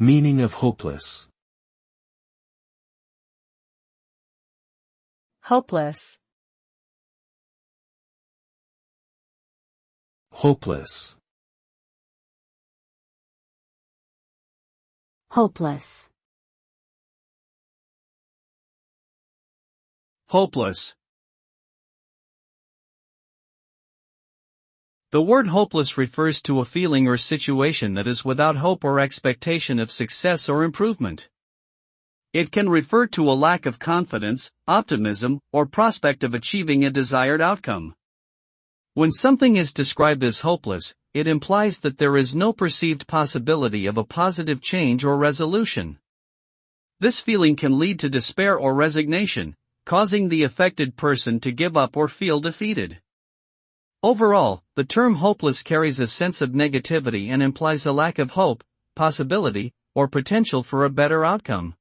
Meaning of hopeless. Hopeless. Hopeless. Hopeless. Hopeless. The word hopeless refers to a feeling or situation that is without hope or expectation of success or improvement. It can refer to a lack of confidence, optimism, or prospect of achieving a desired outcome. When something is described as hopeless, it implies that there is no perceived possibility of a positive change or resolution. This feeling can lead to despair or resignation, causing the affected person to give up or feel defeated. Overall, the term hopeless carries a sense of negativity and implies a lack of hope, possibility, or potential for a better outcome.